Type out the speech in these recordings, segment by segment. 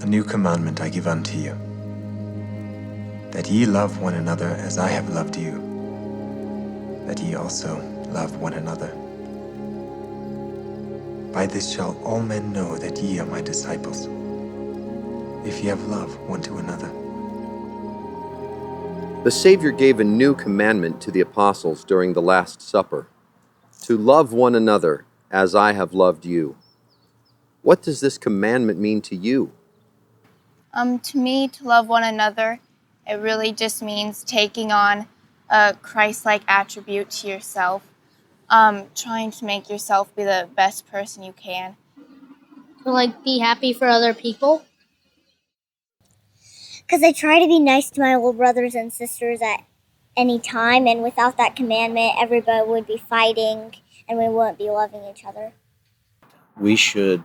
A new commandment I give unto you, that ye love one another as I have loved you, that ye also love one another. By this shall all men know that ye are my disciples, if ye have love one to another. The Savior gave a new commandment to the apostles during the Last Supper, to love one another as I have loved you. What does this commandment mean to you? To me, to love one another, it really just means taking on a Christ-like attribute to yourself, trying to make yourself be the best person you can. To be happy for other people. Because I try to be nice to my little brothers and sisters at any time, and without that commandment, everybody would be fighting and we wouldn't be loving each other. We should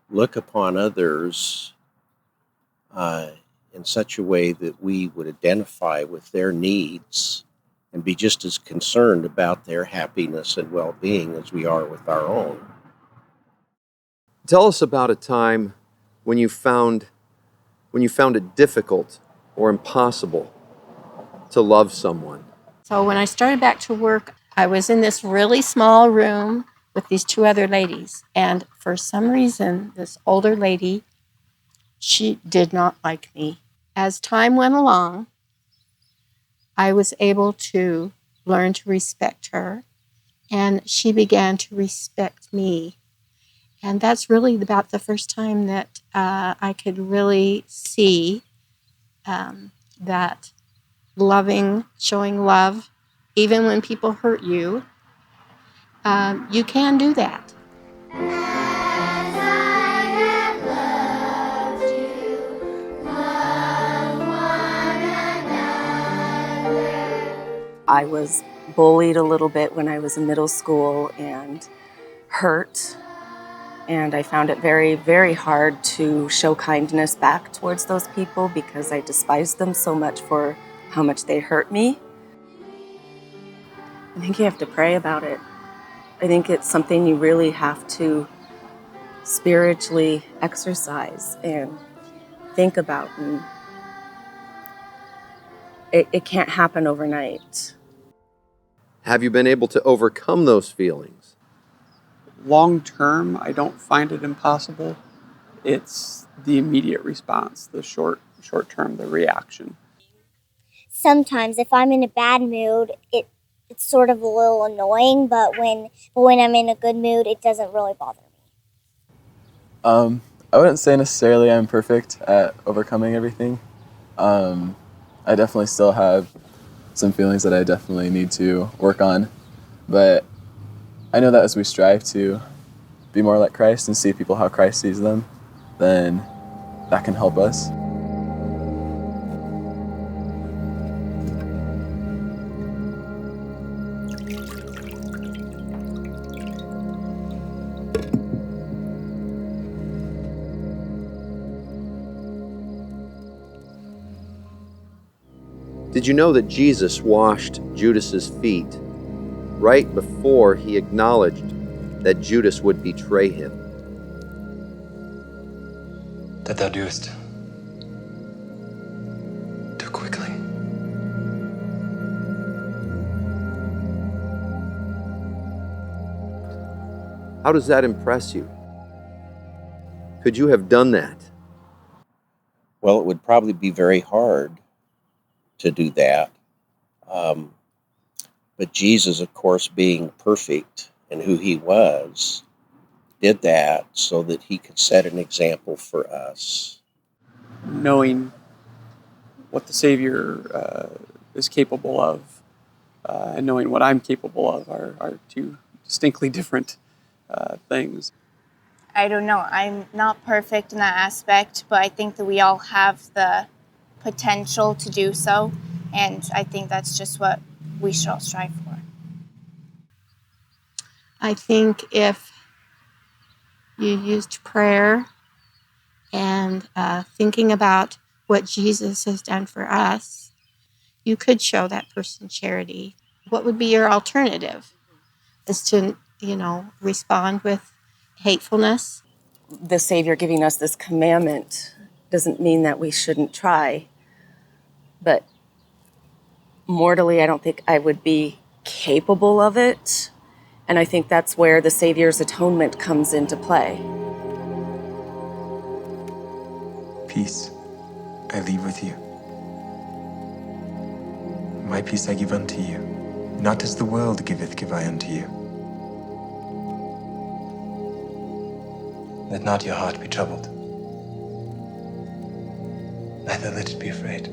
look upon others in such a way that we would identify with their needs and be just as concerned about their happiness and well-being as we are with our own. Tell us about a time when you found it difficult or impossible to love someone. So when I started back to work, I was in this really small room with these two other ladies. And for some reason, this older lady, she did not like me. As time went along, I was able to learn to respect her, and she began to respect me. And that's really about the first time that I could really see that showing love, even when people hurt you, you can do that. I was bullied a little bit when I was in middle school and hurt. And I found it very, very hard to show kindness back towards those people because I despised them so much for how much they hurt me. I think you have to pray about it. I think it's something you really have to spiritually exercise and think about. And it can't happen overnight. Have you been able to overcome those feelings? Long term, I don't find it impossible. It's the immediate response, the short term, the reaction. Sometimes if I'm in a bad mood, it's sort of a little annoying, but when I'm in a good mood, it doesn't really bother me. I wouldn't say necessarily I'm perfect at overcoming everything. I definitely still have some feelings that I definitely need to work on, but I know that as we strive to be more like Christ and see people how Christ sees them, then that can help us. Did you know that Jesus washed Judas's feet right before he acknowledged that Judas would betray him? That thou doest too quickly. How does that impress you? Could you have done that? Well, it would probably be very hard to do that. But Jesus, of course, being perfect and who he was, did that so that he could set an example for us. Knowing what the Savior is capable of and knowing what I'm capable of are two distinctly different things. I don't know. I'm not perfect in that aspect, but I think that we all have the potential to do so, and I think that's just what we should all strive for. I think if you used prayer and thinking about what Jesus has done for us, you could show that person charity. What would be your alternative? Is to, respond with hatefulness? The Savior giving us this commandment doesn't mean that we shouldn't try. But mortally, I don't think I would be capable of it. And I think that's where the Savior's atonement comes into play. Peace I leave with you. My peace I give unto you. Not as the world giveth, give I unto you. Let not your heart be troubled, neither let it be afraid.